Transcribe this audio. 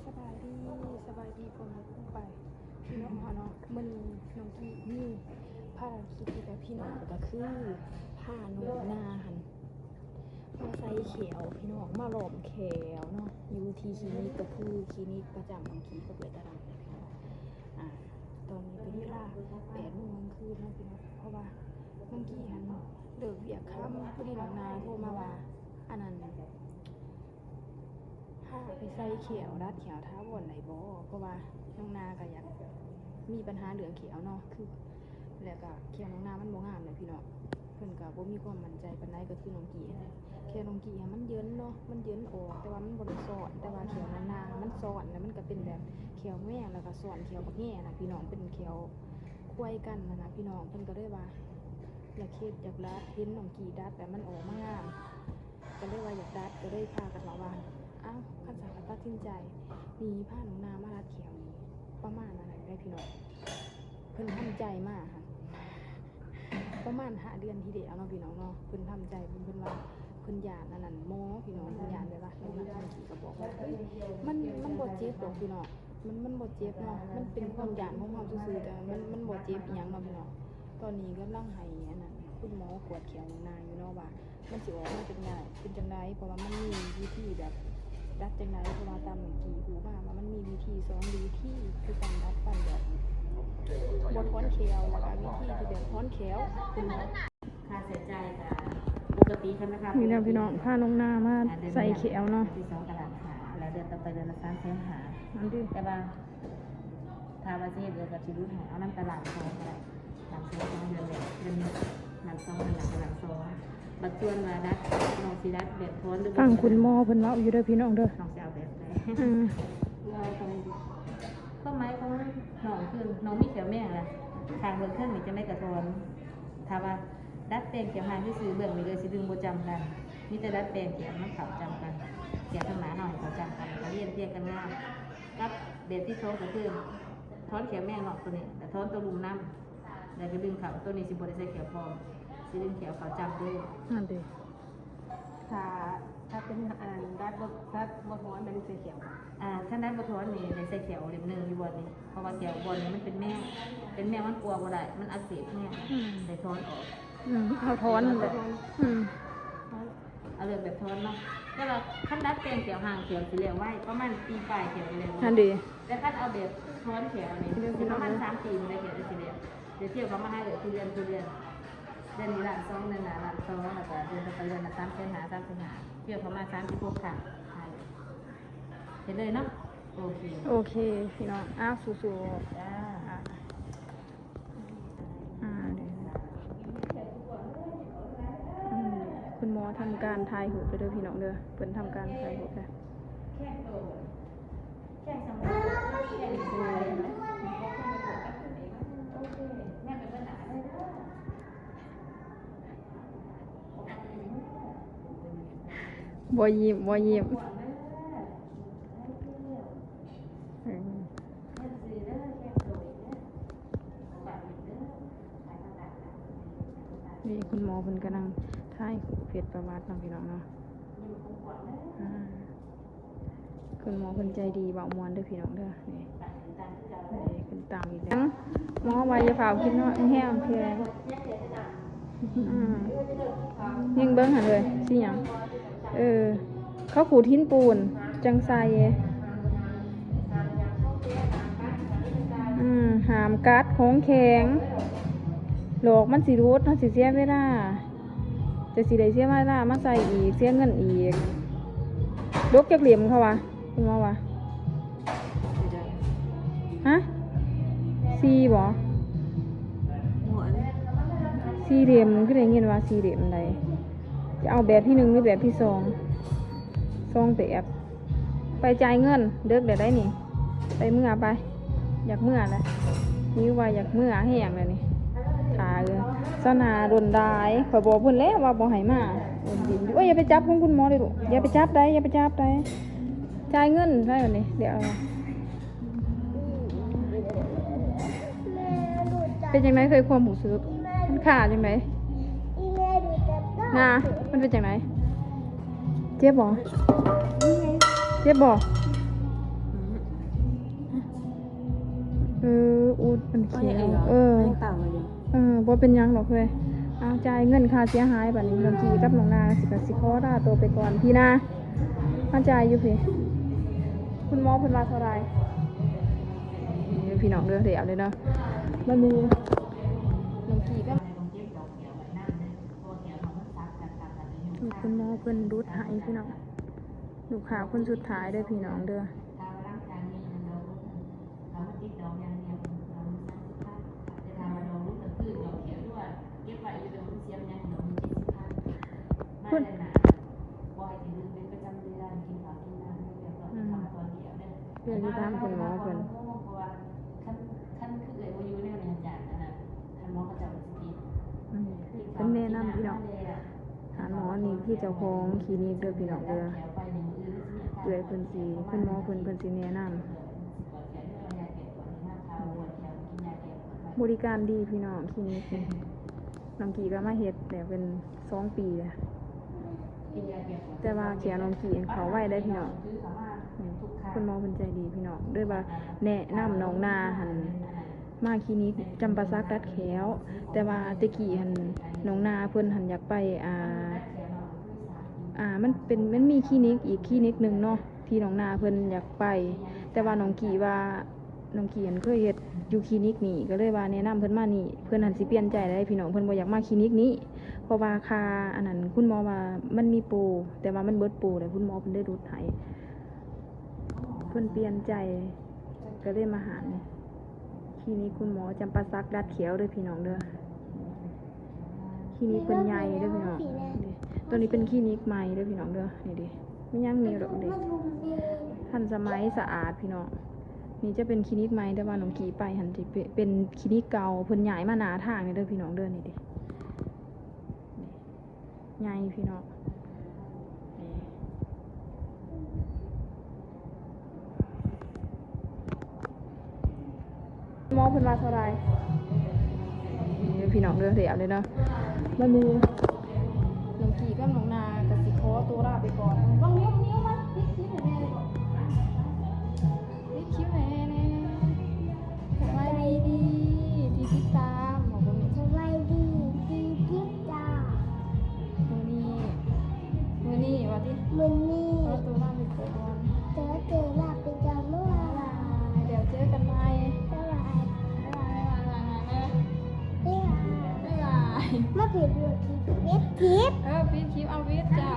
สบายดีคนมาคู่ไปพี่น้องเนาะมันน้องกี้นี่ผ้าคิดที่แบบพี่น้องก็คือผ้าหนูนาหันมาใส่เขียวพี่น้องมาหลอมแขวเนาะอยู่ที่คลินิกก็คือคลินิกประจำบางทีก็เปิดตารางเลยพี่น้องตอนนี้เป็นเวลา8 โมงคืนนะพี่น้องเพราะว่าบางทีหันเลิกเวียกค่ำผู้ที่น้องนาโทรมาว่าอันนั้นผ้าไปใส่เขียวรัดเขียวท้าวนไหนบ่เพราะว่าน้องนาก็อยากมีปัญหาเหลืองเขียวเนาะคือแล้วก็เขียวน้องนามันบ่งามเลยพี่น้องเพิ่นก็บ่มีความมั่นใจปานใดก็คือน้องกี้แค่น้องกี้มันเยินเนาะมันเยินออกแต่ว่ามันบ่ได้ซ้อนแต่ว่าเขียวน้องนามันซ้อนแล้วมันก็เป็นแบบเขียวแม่แล้วก็ซ้อนเขียวบักแง่นะพี่น้องเป็นเขียวคุ้ยกันนะพี่น้องเพิ่นก็เลยว่าอยากเฮ็ดอยากดัดเห็นน้องกี้ดัดแต่มันออกมางามก็เลยว่าอยากดัดก็เลยพากันมาว่าอ้าวคันสาตัดสินใจมีผ้าน้องนามารัดเขียวนี้ประมาณอะไรได้พี่น้องเพิ่นทำใจมากค่ะประมาณ5 เดือนที่เดียวเนาะพี่น้องเนาะเพิ่นทำใจเพิ่นว่าเพิ่นยานอันนั้นหมอพี่น้องเพิ่นยานเลยว่าน้องนาขี่ก็บอกว่ามันบ่เจ็บดอกพี่น้องมันบ่เจ็บเนาะมันเป็นความยานของความซื่อๆแต่มันบ่เจ็บอีหยังเนาะพี่น้องตอนนี้กำลังให้อันนั้นคุณหมอกวดเขียวนาอยู่เนาะว่ามันสิออกมาเป็นจังได๋เพราะว่ามันมีวิธีแบบดัดจังได๋เพราะว่าตามหนังสือหูมาว่ามันมีวิธี2วิธีคือการดัดฟันแบบบนท้อนเขียวแล้วก็วิธีที่แบบท้อนเขียวคุณหมอค่าใช้จ่ายกับปกติใช่ไหมครับนี่นะพี่น้องผ้าน้องนามาใส่เขียวเนาะที่2 ตลาดหาแล้วเดือนต่อไปเดือนละ300,000หาอันนี้แต่ว่าถ้าว่าสิเฮ็ดเดือนกับชีวิตของเอาน้ำตลาด2ก็ได้300,000เดือนแบบเดือนนั้น2นั้นตลาด2บัดส่วนว่าดัดน้องสิดัดแบบท้อนหรือฟังคุณหมอเพิ่นเว้าอยู่เด้อพี่น้องเด้อน้องสิเอาแบบไหนก็หมายของน้องคือน้องมีเขียวแม่ล่ะทางเบิ่งเครื่องนี่จะไม่กระทอนถ้าว่าดัดแปลงเขียวหางที่ซื้อเบื้องนี้เลยสิดึงบ่จำกันมีแต่ดัดแปลงเขียวมันเขาจำกันเขียวข้างหน้าหน่อยเขาจำกันก็เรียนเทียบกันง่ายกับแบบที่2ก็คือท้อนเขียวแม่เนาะตัวนี้แต่ท้อนตัวลุมน้ำแล้วก็ดึงเขาตัวนี้สิบ่ได้ใส่เขียวพร้อมสิดึงเขียวเขาจำด้วยนั่นดิถ้าเป็นดัดบ่ท้อนได้ใส่เขียวถ้าดัดบ่ท้อนนี่ได้ใส่เขียวเล่มนึงอยู่บ่นี่เพราะว่าเขียวบ่นี่มันเป็นแมวมันกลัวบ่ได้มันอักเสบแห้งได้ท้อนออกเอาท้อนเลยเอาเรื่องแบบท้อนเนาะแต่ว่าขั้นดัดแปลงเขียวห่างเขียวสีเหลืองไว้ประมาณปีปลายเขียวเหลืองนั่นดีแต่ขั้นเอาแบบท้อนเขียวนี่ประมาณ3 ปีเลยเขียวสีเหลืองเดี๋ยวเที่ยวเขามาให้ทุเรียนนี้ละ2นั่นน่ะละ2แล้วก็เดือนต่อไปเดือนละ3 หาเที่ยวเขามา36 ค่ะเห็นเลยเนาะโอเคพี่น้องอ้าวสู้ๆจ้าคุณหมอทำการทายหูไปเด้อพี่น้องเด้อเพิ่นทำการทายหูค่ะบ่ยิ้มนี่คุณหมอเพิ่นกำลังทายหูเพชรประวัติน้องพี่น้องเนาะคุณหมอเพิ่นใจดีเบาม่วนเด้อพี่น้องเด้อนี่ขึ้นตามอีกแล้วหมอว่าอย่าเฝ้ากินเนาะแห้งเพียยิงเบิ่งหั่นเลยสิหยังเขาขูดหินปูนจังไสหามกัดของแข็งหลอกมันสิรูดเนาะสิเสียเวลาจะสิได้เสียเวลามาใส่อีกเสียเงินอีกลกจักเหลี่ยมเขาวะคุณหมอวะฮะ4บ่4 เหลี่ยมคือได้เงินว่า4 เหลี่ยมใดจะเอาแบบที่1หรือแบบที่2แบบไปจ่ายเงินเลิกได้นี่ไปเมื่อไปอยากเมื่อเลยนี่ว่าอยากเมื่อแห้งเลยนี่ขาเลยสนาโดนได้ขอยบอกเพิ่นแล้วว่าบ่ให้มาโอ้ยอย่าไปจับของคุณหมอเลยลูกอย่าไปจับได้จ่ายเงินได้บัดนี้เดี๋ยวเป็นจังไดเคยความรู้สึกมันขาดจังไดน่ะมันเป็นจังได เจ็บบ่เจ็บบ่อูดมันเขียวบ่เป็นหยังหรอกเลยเอาจ่ายเงินค่าเสียหายบัดนี้น้องกีกับน้องนาสิขอลาตัวไปก่อนพี่นามาจ่ายอยู่พี่คุณหมอเพิ่นว่าเท่าไหร่นี่พี่น้องเด้อเดี๋ยวเลยเนาะมันมีน้องกีก็คุณหมอเพิ่นดูดหายพี่น้องลูกค้าคนสุดท้ายเด้อพี่น้องเด้อคุณเพื่อนที่ตามคุณหมอเพิ่นเป็นแนะนำพี่น้องหาหมอนี่ที่เจ้าของคลินิกเด้อพี่น้องเด้อเพื่อเพิ่นสิคุณหมอเพิ่นสิแนะนำบริการดีพี่น้องคลินิกนี่น้องกีก็มาเฮ็ดแต่เป็น2 ปีแล้วแต่ว่าเขียนน้องกีเขาไว้ได้พี่น้องคุณหมอเพิ่นใจดีพี่น้องด้วยว่าแนะนำน้องนาหันมาคลินิกจำปาสักรัดแขวแต่ว่าตะกี้หันน้องนาเพิ่นหันอยากไปมันมีคลินิกอีกคลินิกนึงเนาะที่น้องนาเพิ่นอยากไปแต่ว่าน้องกีหันเคยเฮ็ดอยู่คลินิกนี้ก็เลยว่าแนะนำเพิ่นมานี่เพิ่นหันสิเปลี่ยนใจได้พี่น้องเพิ่นบ่อยากมาคลินิกนี้เพราะว่าค่าอันนั้นคุณหมอว่ามันมีโปรแต่ว่ามันเบิดโปรแล้วคุณหมอเพิ่นได้ลดให้เพิ่นเปลี่ยนใจก็เลยมาหานี่คลินิกคุณหมอจำปาสักรัดเขียวเด้อพี่น้องเด้อคลินิกเพิ่นใหญ่เด้อพี่น้องตัวนี้เป็นคลินิกใหม่เด้อพี่น้องเด้อนี่ดิไม่ยังมีดอกเด้ทันสมัยสะอาดพี่น้องนี่จะเป็นคลินิกใหม่แต่ว่าน้องกีไปหันสิเป็นคลินิกเก่าเพิ่นย้ายมาหน้าทางนี่เด้อพี่น้องเด้อนี่ดิใหญ่พี่น้องหมอเพิ่นว่าเท่าไหร่นี่พี่น้องเด้อเดี๋ยวเลยเนาะมันมีน้องกีกับน้องนาก็สิขอตัวลาไปก่อนน้องนิ้วมาปิดคลิปให้แม่เลยก่อนปิดคลิปให้แน่สบายดีที่ติดตามบอกว่าสบายดีที่ติดตามมื้อนี้ว่าติขอตัวลาไปก่อนเดี๋ยวเจอกันใหม่มาผิดเว็บทิป ปิดคลิปเอาวิทย์จ้า